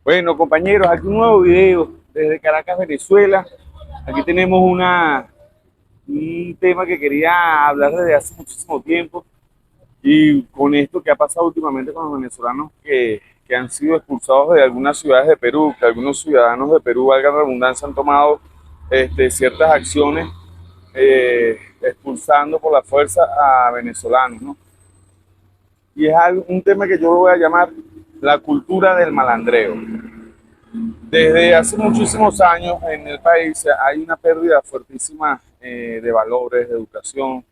Bueno, compañeros, aquí un nuevo video desde Caracas, Venezuela. Aquí tenemos un tema que quería hablar desde hace muchísimo tiempo y con esto que ha pasado últimamente con los venezolanos que han sido expulsados de algunas ciudades de Perú, que algunos ciudadanos de Perú, valga la redundancia, han tomado ciertas acciones expulsando por la fuerza a venezolanos, ¿no? Y es un tema que yo lo voy a llamar la cultura del malandreo. Desde hace muchísimos años en el país hay una pérdida fuertísima de valores, de educación,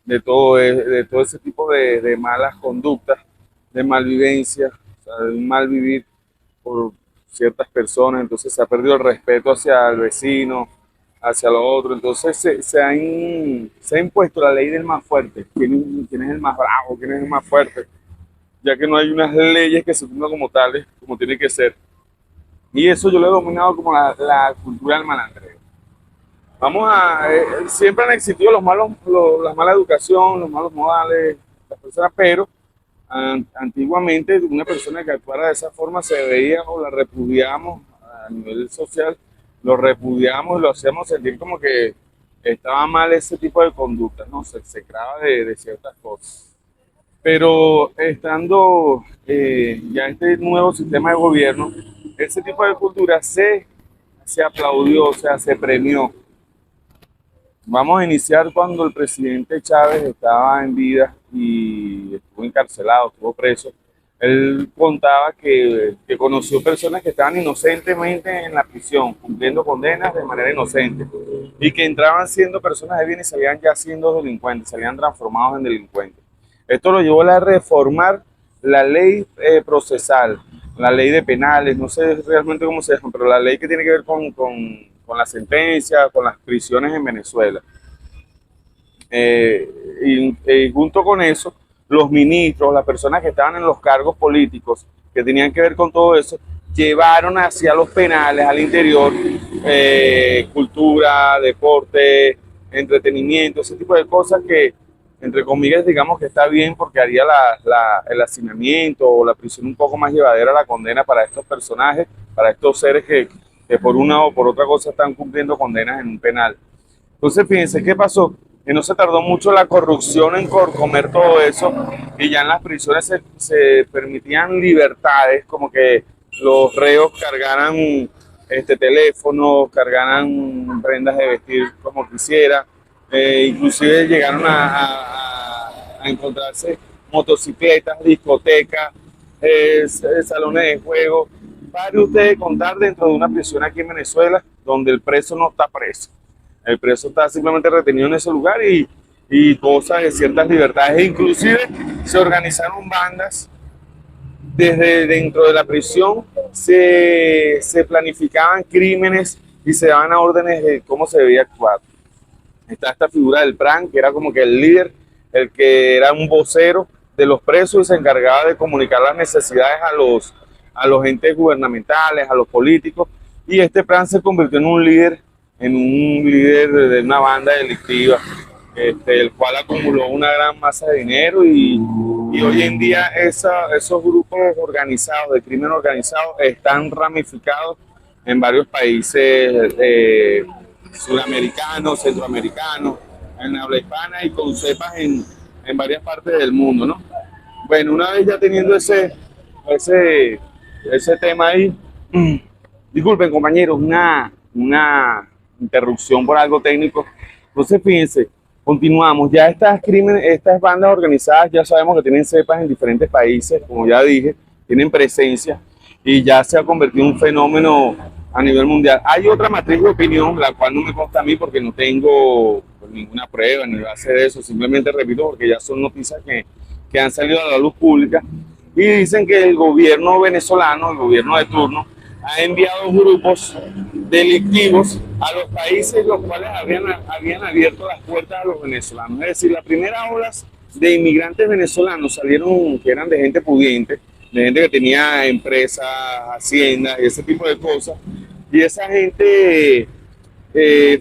de todo ese tipo de malas conductas, de malvivencia, o sea, de un mal vivir por ciertas personas. Entonces se ha perdido el respeto hacia el vecino, hacia lo otro. Entonces se ha impuesto la ley del más fuerte. ¿Quién es el más bravo? ¿Quién es el más fuerte? Ya que no hay unas leyes que se cumplan como tales, como tiene que ser. Y eso yo lo he dominado como la cultura del malandreo. Siempre han existido la mala educación, los malos modales, las personas, pero antiguamente una persona que actuara de esa forma se veía o la repudiamos a nivel social, lo repudiamos y lo hacíamos sentir como que estaba mal ese tipo de conductas, ¿no? Se execraba de ciertas cosas. Pero estando ya este nuevo sistema de gobierno, ese tipo de cultura se aplaudió, o sea, se premió. Vamos a iniciar cuando el presidente Chávez estaba en vida y estuvo encarcelado, estuvo preso. Él contaba que conoció personas que estaban inocentemente en la prisión, cumpliendo condenas de manera inocente, y que entraban siendo personas de bien y salían ya siendo delincuentes, salían transformados en delincuentes. Esto lo llevó a reformar la ley procesal, la ley de penales, no sé realmente cómo se llama, pero la ley que tiene que ver con la sentencia, con las prisiones en Venezuela. Y junto con eso, los ministros, las personas que estaban en los cargos políticos que tenían que ver con todo eso, llevaron hacia los penales, al interior, cultura, deporte, entretenimiento, ese tipo de cosas que, entre comillas, digamos que está bien porque haría el hacinamiento o la prisión un poco más llevadera a la condena para estos personajes, para estos seres que por una o por otra cosa están cumpliendo condenas en un penal. Entonces, fíjense qué pasó, que no se tardó mucho la corrupción en comer todo eso y ya en las prisiones se permitían libertades, como que los reos cargaran teléfonos, cargaran prendas de vestir como quisiera, inclusive llegaron a encontrarse motocicletas, discotecas, salones de juego. Pare usted de contar dentro de una prisión aquí en Venezuela donde el preso no está preso. El preso está simplemente retenido en ese lugar y goza de ciertas libertades. E inclusive se organizaron bandas desde dentro de la prisión, se planificaban crímenes y se daban órdenes de cómo se debía actuar. Está esta figura del PRAN, que era como que el líder, el que era un vocero de los presos y se encargaba de comunicar las necesidades a los entes gubernamentales, a los políticos. Y este PRAN se convirtió en un líder de una banda delictiva, el cual acumuló una gran masa de dinero y hoy en día esos grupos organizados, de crimen organizado, están ramificados en varios países sudamericanos, centroamericanos, en habla hispana y con cepas en varias partes del mundo, ¿no? Bueno, una vez ya teniendo ese, ese tema ahí, disculpen compañeros, una interrupción por algo técnico. Entonces, fíjense, continuamos. Ya estas bandas organizadas ya sabemos que tienen cepas en diferentes países, como ya dije, tienen presencia y ya se ha convertido en un fenómeno a nivel mundial. Hay otra matriz de opinión, la cual no me consta a mí porque no tengo pues, ninguna prueba ni base de eso, simplemente repito porque ya son noticias que han salido a la luz pública y dicen que el gobierno venezolano, el gobierno de turno, ha enviado grupos delictivos a los países los cuales habían abierto las puertas a los venezolanos. Es decir, las primeras olas de inmigrantes venezolanos salieron que eran de gente pudiente, de gente que tenía empresas, haciendas y ese tipo de cosas. Y esa gente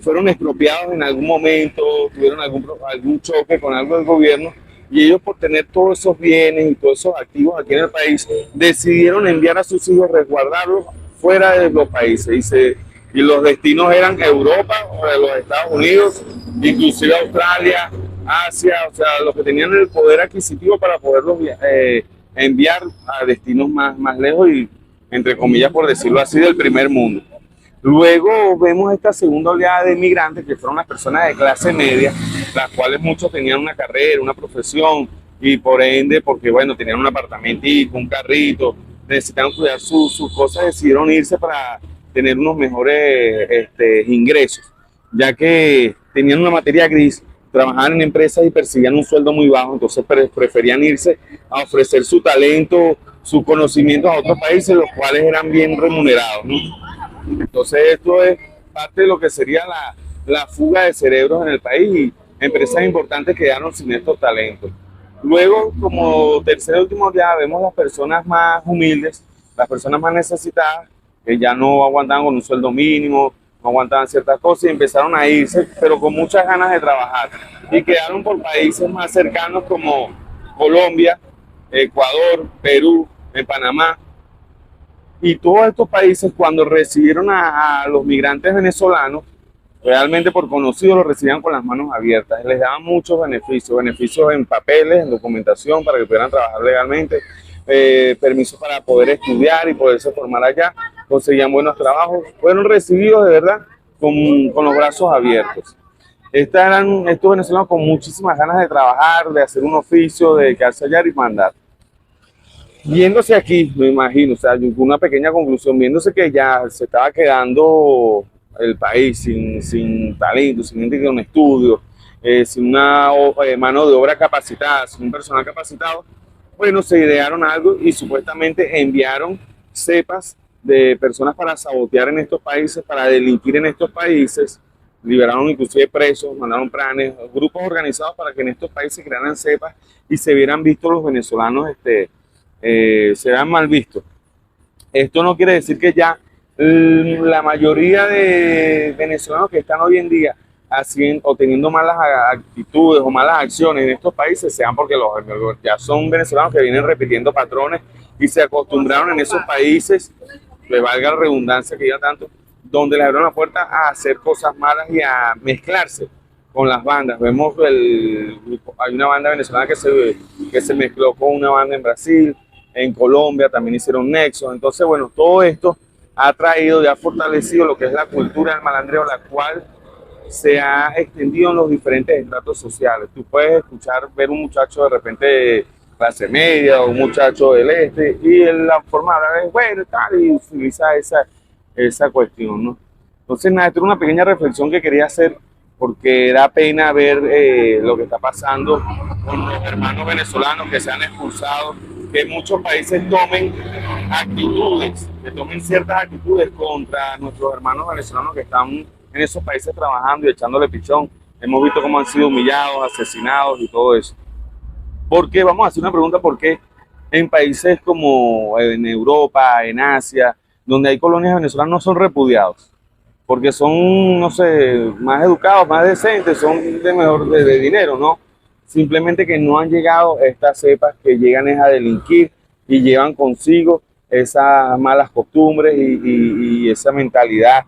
fueron expropiados en algún momento, tuvieron algún choque con algo del gobierno Y ellos, por tener todos esos bienes y todos esos activos aquí en el país, decidieron enviar a sus hijos, resguardarlos fuera de los países. Y los destinos eran Europa, o de los Estados Unidos, inclusive Australia, Asia, o sea, los que tenían el poder adquisitivo para poderlos enviar a destinos más lejos y, entre comillas, por decirlo así, del primer mundo. Luego vemos esta segunda oleada de migrantes, que fueron las personas de clase media, las cuales muchos tenían una carrera, una profesión, y por ende, porque bueno, tenían un apartamentico, un carrito, necesitaban cuidar sus cosas, decidieron irse para tener unos mejores ingresos, ya que tenían una materia gris, trabajaban en empresas y percibían un sueldo muy bajo, entonces preferían irse a ofrecer su talento, sus conocimientos a otros países, los cuales eran bien remunerados, ¿no? Entonces esto es parte de lo que sería la fuga de cerebros en el país, y empresas importantes quedaron sin estos talentos. Luego, como tercer y último día, vemos las personas más humildes, las personas más necesitadas, que ya no aguantaban con un sueldo mínimo, no aguantaban ciertas cosas y empezaron a irse, pero con muchas ganas de trabajar. Y quedaron por países más cercanos como Colombia, Ecuador, Perú, en Panamá. Y todos estos países, cuando recibieron a los migrantes venezolanos, realmente por conocidos los recibían con las manos abiertas. Les daban muchos beneficios, beneficios en papeles, en documentación para que pudieran trabajar legalmente, permisos para poder estudiar y poderse formar allá, conseguían buenos trabajos, fueron recibidos de verdad con los brazos abiertos. Estos venezolanos con muchísimas ganas de trabajar, de hacer un oficio, de quedarse allá y mandar. Viéndose aquí, me imagino, o sea, una pequeña conclusión, viéndose que ya se estaba quedando el país sin talento, sin gente con estudios, sin una mano de obra capacitada, sin un personal capacitado, bueno, se idearon algo y supuestamente enviaron cepas de personas para sabotear en estos países, para delinquir en estos países, liberaron inclusive presos, mandaron planes, grupos organizados para que en estos países crearan cepas y se vieran vistos los venezolanos, se vean mal vistos. Esto no quiere decir que ya la mayoría de venezolanos que están hoy en día haciendo o teniendo malas actitudes o malas acciones en estos países sean porque ya son venezolanos que vienen repitiendo patrones y se acostumbraron en esos países, le valga la redundancia que ya tanto, donde les abrieron la puerta a hacer cosas malas y a mezclarse con las bandas. Vemos hay una banda venezolana que se mezcló con una banda en Brasil, en Colombia también hicieron nexos. Entonces, bueno, todo esto ha traído y ha fortalecido lo que es la cultura del malandreo, la cual se ha extendido en los diferentes estratos sociales. Tú puedes ver un muchacho de repente de clase media o un muchacho del y la forma de hablar es bueno, tal, y utiliza esa cuestión, ¿no? Entonces, nada, esto era una pequeña reflexión que quería hacer porque da pena ver lo que está pasando con los hermanos venezolanos que se han expulsado, que muchos países tomen ciertas actitudes contra nuestros hermanos venezolanos que están en esos países trabajando y echándole pichón. Hemos visto cómo han sido humillados, asesinados y todo eso. Porque vamos a hacer una pregunta, ¿por qué en países como en Europa, en Asia, donde hay colonias venezolanas, no son repudiados? Porque son, no sé, más educados, más decentes, son de dinero, ¿no? Simplemente que no han llegado estas cepas que llegan a delinquir y llevan consigo esas malas costumbres y esa mentalidad,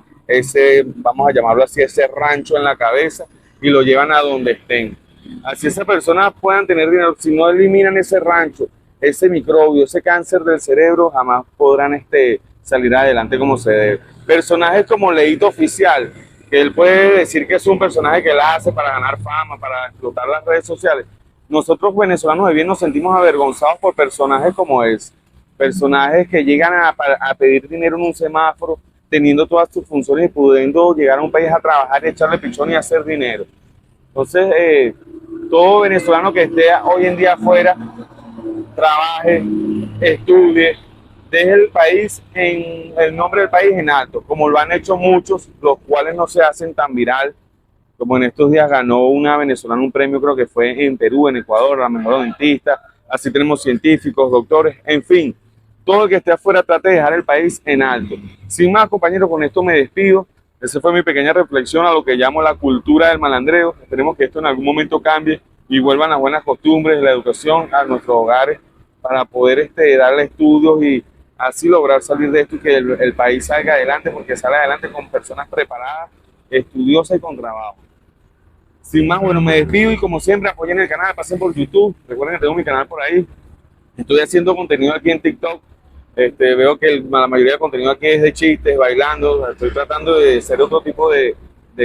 vamos a llamarlo así, ese rancho en la cabeza, y lo llevan a donde estén. Así esas personas puedan tener dinero, si no eliminan ese rancho, ese microbio, ese cáncer del cerebro, jamás podrán salir adelante como se debe. Personajes como Leito Oficial, que él puede decir que es un personaje que él hace para ganar fama, para explotar las redes sociales. Nosotros venezolanos de bien nos sentimos avergonzados por personajes como ese. Personajes que llegan a pedir dinero en un semáforo, teniendo todas sus funciones y pudiendo llegar a un país a trabajar y echarle pichón y hacer dinero. Entonces, todo venezolano que esté hoy en día afuera, trabaje, estudie, deje el país, el nombre del país en alto, como lo han hecho muchos, los cuales no se hacen tan viral, como en estos días ganó una venezolana un premio, creo que fue en Perú, en Ecuador, la mejor dentista. Así tenemos científicos, doctores, en fin, todo el que esté afuera trate de dejar el país en alto. Sin más, compañeros, con esto me despido. Esa fue mi pequeña reflexión a lo que llamo la cultura del malandreo. Esperemos que esto en algún momento cambie y vuelvan las buenas costumbres, la educación a nuestros hogares para poder darle estudios y así lograr salir de esto y que el país salga adelante, porque sale adelante con personas preparadas, estudiosas y con trabajo. Sin más, bueno, me despido y como siempre apoyen el canal, pasen por YouTube, recuerden que tengo mi canal por ahí, estoy haciendo contenido aquí en TikTok. Veo que la mayoría del contenido aquí es de chistes, bailando, estoy tratando de hacer otro tipo de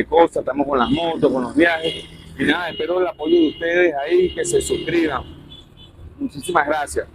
cosas, estamos con las motos, con los viajes, y nada, espero el apoyo de ustedes ahí, que se suscriban. Muchísimas gracias.